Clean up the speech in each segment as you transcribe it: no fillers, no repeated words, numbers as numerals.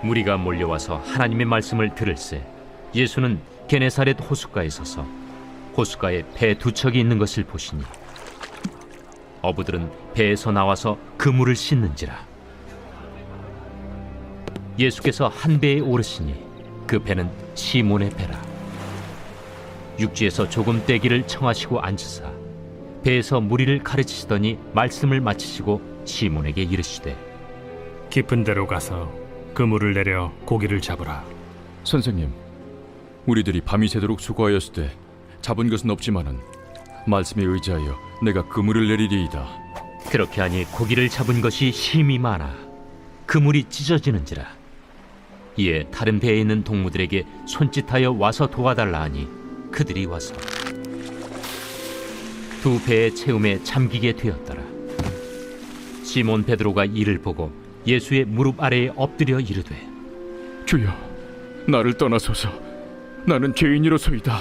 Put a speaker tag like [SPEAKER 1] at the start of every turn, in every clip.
[SPEAKER 1] 무리가 몰려와서 하나님의 말씀을 들을새 예수는 게네사렛 호숫가에 서서 호숫가에 배 두 척이 있는 것을 보시니 어부들은 배에서 나와서 그물을 씻는지라. 예수께서 한 배에 오르시니 그 배는 시몬의 배라. 육지에서 조금 떼기를 청하시고 앉으사 배에서 무리를 가르치시더니 말씀을 마치시고 시몬에게 이르시되
[SPEAKER 2] 깊은 데로 가서 그물을 내려 고기를 잡으라.
[SPEAKER 3] 선생님, 우리들이 밤이 새도록 수고하였을 때 잡은 것은 없지만은 말씀에 의지하여 내가 그물을 내리리이다.
[SPEAKER 1] 그렇게 하니 고기를 잡은 것이 심히 많아 그물이 찢어지는지라. 이에 다른 배에 있는 동무들에게 손짓하여 와서 도와달라 하니 그들이 와서 두 배의 채움에 잠기게 되었더라. 시몬 베드로가 이를 보고 예수의 무릎 아래에 엎드려 이르되
[SPEAKER 3] 주여, 나를 떠나소서. 나는 죄인이로소이다.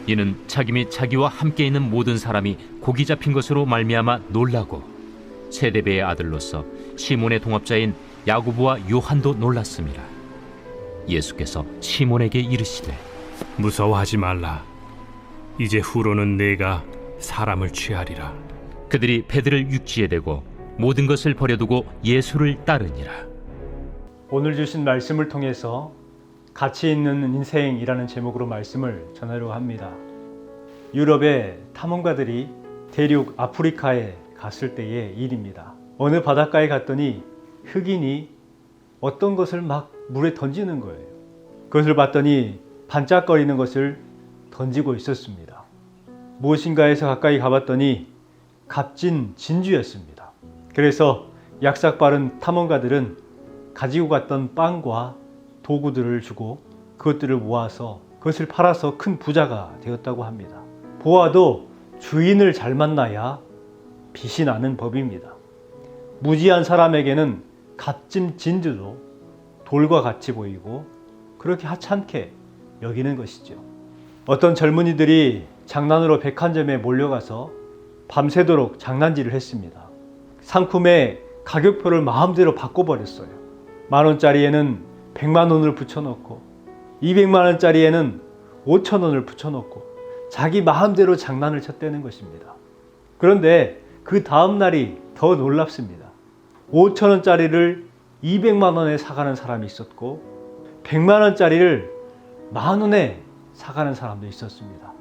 [SPEAKER 1] 이는 자기 및 자기와 함께 있는 모든 사람이 고기 잡힌 것으로 말미암아 놀라고 세데베의 아들로서 시몬의 동업자인 야고보와 요한도 놀랐습니다. 예수께서 시몬에게 이르시되
[SPEAKER 2] 무서워하지 말라. 이제 후로는 내가 사람을 취하리라.
[SPEAKER 1] 그들이 배들을 육지에 대고 모든 것을 버려두고 예수를 따르니라.
[SPEAKER 4] 오늘 주신 말씀을 통해서 가치 있는 인생이라는 제목으로 말씀을 전하려고 합니다. 유럽의 탐험가들이 대륙 아프리카에 갔을 때의 일입니다. 어느 바닷가에 갔더니 흑인이 어떤 것을 막 물에 던지는 거예요. 그것을 봤더니 반짝거리는 것을 던지고 있었습니다. 무엇인가에서 가까이 가봤더니 값진 진주였습니다. 그래서 약삭 빠른 탐험가들은 가지고 갔던 빵과 도구들을 주고 그것들을 모아서 그것을 팔아서 큰 부자가 되었다고 합니다. 보아도 주인을 잘 만나야 빛이 나는 법입니다. 무지한 사람에게는 값진 진주도 돌과 같이 보이고 그렇게 하찮게 여기는 것이죠. 어떤 젊은이들이 장난으로 백화점에 몰려가서 밤새도록 장난질을 했습니다. 상품의 가격표를 마음대로 바꿔버렸어요. 10,000원짜리에는 100만 원을 붙여놓고 200만 원짜리에는 5,000 원을 붙여놓고 자기 마음대로 장난을 쳤다는 것입니다. 그런데 그 다음 날이 더 놀랍습니다. 5,000 원짜리를 200만 원에 사가는 사람이 있었고 100만 원짜리를 10,000원에 사가는 사람도 있었습니다.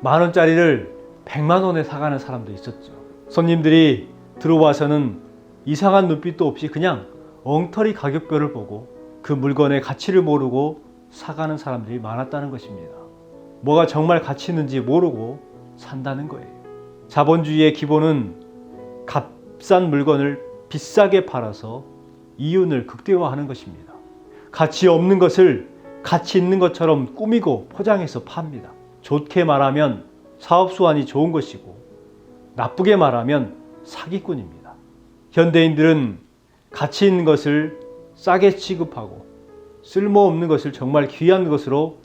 [SPEAKER 4] 10,000원짜리를 100만 원에 사가는 사람도 있었죠. 손님들이 들어와서는 이상한 눈빛도 없이 그냥 엉터리 가격표를 보고 그 물건의 가치를 모르고 사가는 사람들이 많았다는 것입니다. 뭐가 정말 가치 있는지 모르고 산다는 거예요. 자본주의의 기본은 값싼 물건을 비싸게 팔아서 이윤을 극대화하는 것입니다. 가치 없는 것을 가치 있는 것처럼 꾸미고 포장해서 팝니다. 좋게 말하면 사업수완이 좋은 것이고 나쁘게 말하면 사기꾼입니다. 현대인들은 가치 있는 것을 싸게 취급하고 쓸모없는 것을 정말 귀한 것으로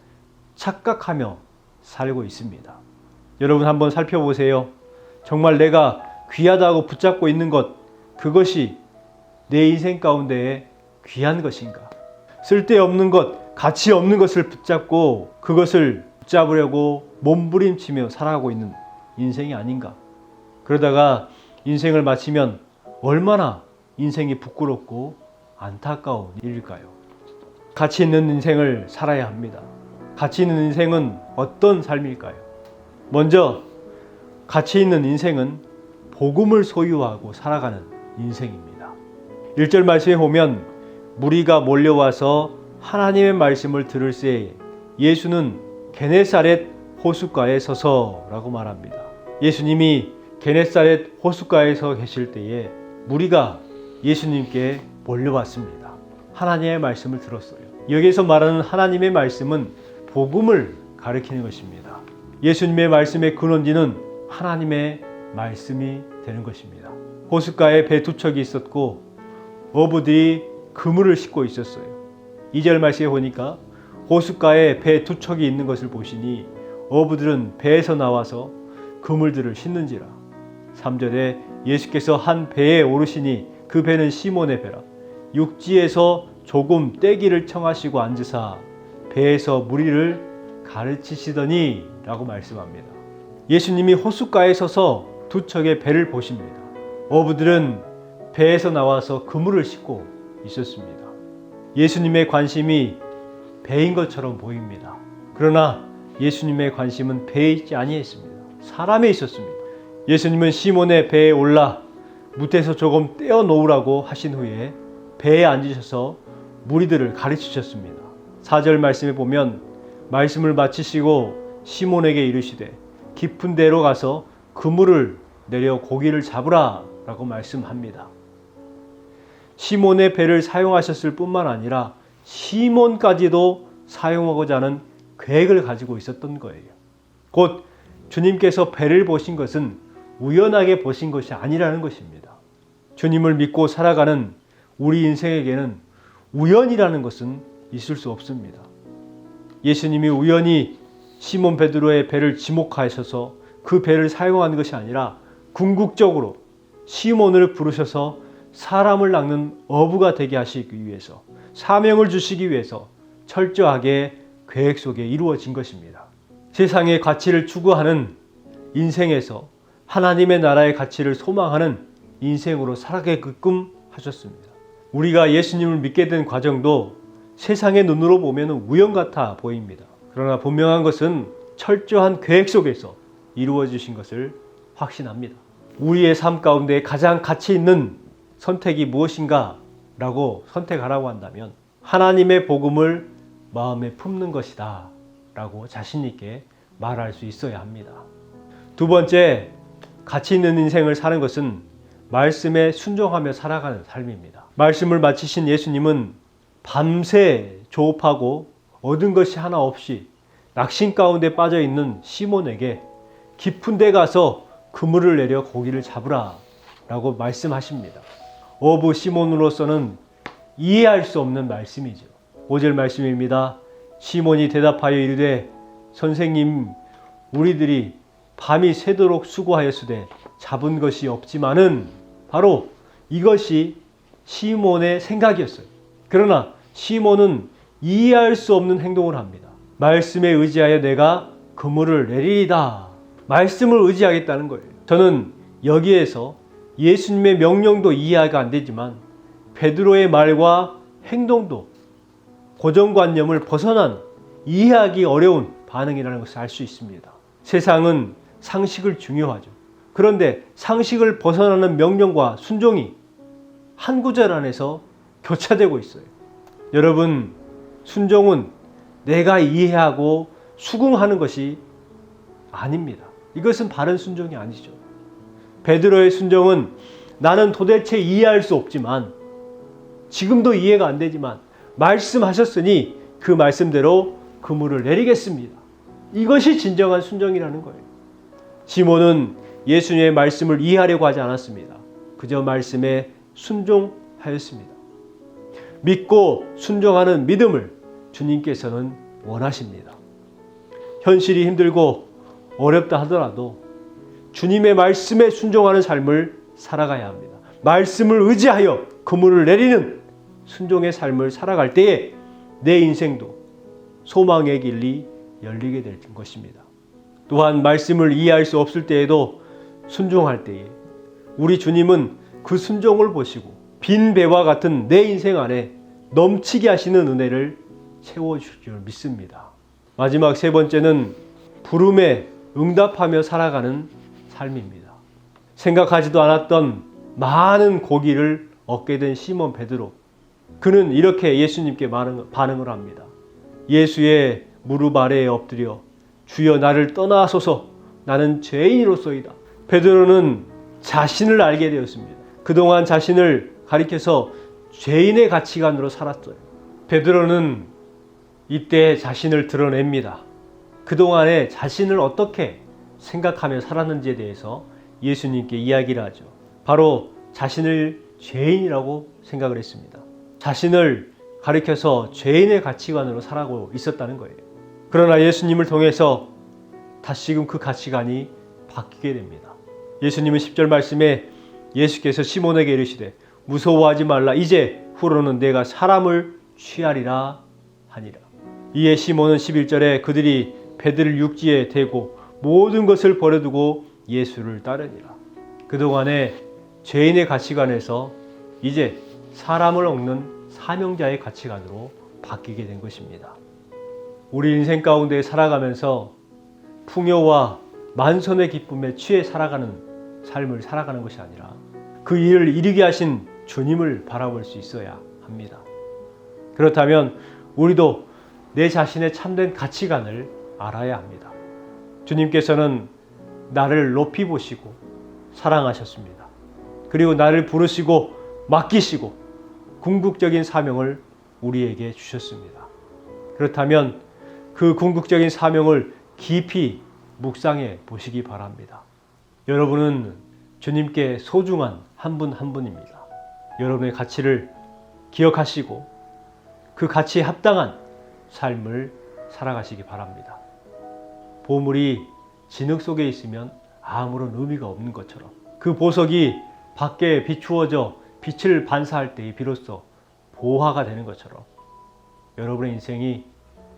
[SPEAKER 4] 착각하며 살고 있습니다. 여러분 한번 살펴보세요. 정말 내가 귀하다고 붙잡고 있는 것, 그것이 내 인생 가운데에 귀한 것인가? 쓸데없는 것, 가치 없는 것을 붙잡고 그것을 붙잡으려고 몸부림치며 살아가고 있는 인생이 아닌가? 그러다가 인생을 마치면 얼마나 인생이 부끄럽고 안타까운 일일까요? 가치 있는 인생을 살아야 합니다. 가치 있는 인생은 어떤 삶일까요? 먼저 가치 있는 인생은 복음을 소유하고 살아가는 인생입니다. 1절 말씀에 보면 무리가 몰려와서 하나님의 말씀을 들을새 예수는 게네사렛 호숫가에 서서라고 말합니다. 예수님이 게네사렛 호숫가에 서 계실 때에 무리가 예수님께 몰려왔습니다. 하나님의 말씀을 들었어요. 여기에서 말하는 하나님의 말씀은 복음을 가리키는 것입니다. 예수님의 말씀의 근원지는 하나님의 말씀이 되는 것입니다. 호숫가에 배 두 척이 있었고 어부들이 그물을 싣고 있었어요. 2절 말씀에 보니까 호숫가에 배 두 척이 있는 것을 보시니 어부들은 배에서 나와서 그물들을 싣는지라. 3절에 예수께서 한 배에 오르시니 그 배는 시몬의 배라. 육지에서 조금 떼기를 청하시고 앉으사 배에서 무리를 가르치시더니 라고 말씀합니다. 예수님이 호숫가에 서서 두 척의 배를 보십니다. 어부들은 배에서 나와서 그물을 싣고 있었습니다. 예수님의 관심이 배인 것처럼 보입니다. 그러나 예수님의 관심은 배에 있지 아니했습니다. 사람에 있었습니다. 예수님은 시몬의 배에 올라 무태에서 조금 떼어 놓으라고 하신 후에 배에 앉으셔서 무리들을 가르치셨습니다. 4절 말씀에 보면 말씀을 마치시고 시몬에게 이르시되 깊은 데로 가서 그물을 내려 고기를 잡으라 라고 말씀합니다. 시몬의 배를 사용하셨을 뿐만 아니라 시몬까지도 사용하고자 하는 계획을 가지고 있었던 거예요. 곧 주님께서 배를 보신 것은 우연하게 보신 것이 아니라는 것입니다. 주님을 믿고 살아가는 우리 인생에게는 우연이라는 것은 있을 수 없습니다. 예수님이 우연히 시몬 베드로의 배를 지목하셔서 그 배를 사용한 것이 아니라 궁극적으로 시몬을 부르셔서 사람을 낚는 어부가 되게 하시기 위해서, 사명을 주시기 위해서 철저하게 계획 속에 이루어진 것입니다. 세상의 가치를 추구하는 인생에서 하나님의 나라의 가치를 소망하는 인생으로 살아가게끔 하셨습니다. 우리가 예수님을 믿게 된 과정도 세상의 눈으로 보면 우연 같아 보입니다. 그러나 분명한 것은 철저한 계획 속에서 이루어지신 것을 확신합니다. 우리의 삶 가운데 가장 가치 있는 선택이 무엇인가 라고 선택하라고 한다면 하나님의 복음을 마음에 품는 것이다 라고 자신 있게 말할 수 있어야 합니다. 두 번째, 가치 있는 인생을 사는 것은 말씀에 순종하며 살아가는 삶입니다. 말씀을 마치신 예수님은 밤새 조업하고 얻은 것이 하나 없이 낙심 가운데 빠져 있는 시몬에게 깊은 데 가서 그물을 내려 고기를 잡으라 라고 말씀하십니다. 어부 시몬으로서는 이해할 수 없는 말씀이죠. 5절 말씀입니다. 시몬이 대답하여 이르되 선생님, 우리들이 밤이 새도록 수고하였으되 잡은 것이 없지만은, 바로 이것이 시몬의 생각이었어요. 그러나 시몬은 이해할 수 없는 행동을 합니다. 말씀에 의지하여 내가 그물을 내리리다. 말씀을 의지하겠다는 거예요. 저는 여기에서 예수님의 명령도 이해가 안 되지만 베드로의 말과 행동도 고정관념을 벗어난, 이해하기 어려운 반응이라는 것을 알 수 있습니다. 세상은 상식을 중요하죠. 그런데 상식을 벗어나는 명령과 순종이 한 구절 안에서 교차되고 있어요. 여러분, 순종은 내가 이해하고 수긍하는 것이 아닙니다. 이것은 바른 순종이 아니죠. 베드로의 순종은 나는 도대체 이해할 수 없지만, 지금도 이해가 안 되지만 말씀하셨으니 그 말씀대로 그물을 내리겠습니다. 이것이 진정한 순종이라는 거예요. 시몬은 예수님의 말씀을 이해하려고 하지 않았습니다. 그저 말씀에 순종하였습니다. 믿고 순종하는 믿음을 주님께서는 원하십니다. 현실이 힘들고 어렵다 하더라도 주님의 말씀에 순종하는 삶을 살아가야 합니다. 말씀을 의지하여 그물을 내리는 순종의 삶을 살아갈 때에 내 인생도 소망의 길이 열리게 될 것입니다. 또한 말씀을 이해할 수 없을 때에도 순종할 때에 우리 주님은 그 순종을 보시고 빈 배와 같은 내 인생 안에 넘치게 하시는 은혜를 채워주실 줄 믿습니다. 마지막 세 번째는 부름에 응답하며 살아가는 삶입니다. 생각하지도 않았던 많은 고기를 얻게 된 시몬 베드로, 그는 이렇게 예수님께 반응을 합니다. 예수의 무릎 아래에 엎드려 주여 나를 떠나소서, 나는 죄인이로소이다. 베드로는 자신을 알게 되었습니다. 그동안 자신을 가리켜서 죄인의 가치관으로 살았어요. 베드로는 이때 자신을 드러냅니다. 그동안에 자신을 어떻게 생각하며 살았는지에 대해서 예수님께 이야기를 하죠. 바로 자신을 죄인이라고 생각을 했습니다. 자신을 가리켜서 죄인의 가치관으로 살아가고 있었다는 거예요. 그러나 예수님을 통해서 다시금 그 가치관이 바뀌게 됩니다. 예수님은 10절 말씀에 예수께서 시몬에게 이르시되 무서워하지 말라, 이제 후로는 내가 사람을 취하리라 하니라. 이에 시몬은 11절에 그들이 배들을 육지에 대고 모든 것을 버려두고 예수를 따르니라. 그동안에 죄인의 가치관에서 이제 사람을 얻는 사명자의 가치관으로 바뀌게 된 것입니다. 우리 인생 가운데 살아가면서 풍요와 만선의 기쁨에 취해 살아가는 삶을 살아가는 것이 아니라 그 일을 이루게 하신 주님을 바라볼 수 있어야 합니다. 그렇다면 우리도 내 자신의 참된 가치관을 알아야 합니다. 주님께서는 나를 높이 보시고 사랑하셨습니다. 그리고 나를 부르시고 맡기시고 궁극적인 사명을 우리에게 주셨습니다. 그렇다면 그 궁극적인 사명을 깊이 묵상해 보시기 바랍니다. 여러분은 주님께 소중한 한 분 한 분입니다. 여러분의 가치를 기억하시고 그 가치에 합당한 삶을 살아가시기 바랍니다. 보물이 진흙 속에 있으면 아무런 의미가 없는 것처럼 그 보석이 밖에 비추어져 빛을 반사할 때에 비로소 보화가 되는 것처럼 여러분의 인생이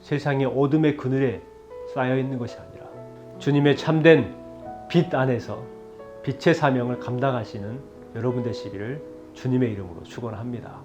[SPEAKER 4] 세상의 어둠의 그늘에 쌓여 있는 것이 아니라 주님의 참된 빛 안에서 빛의 사명을 감당하시는 여러분 되시기를 주님의 이름으로 축원합니다.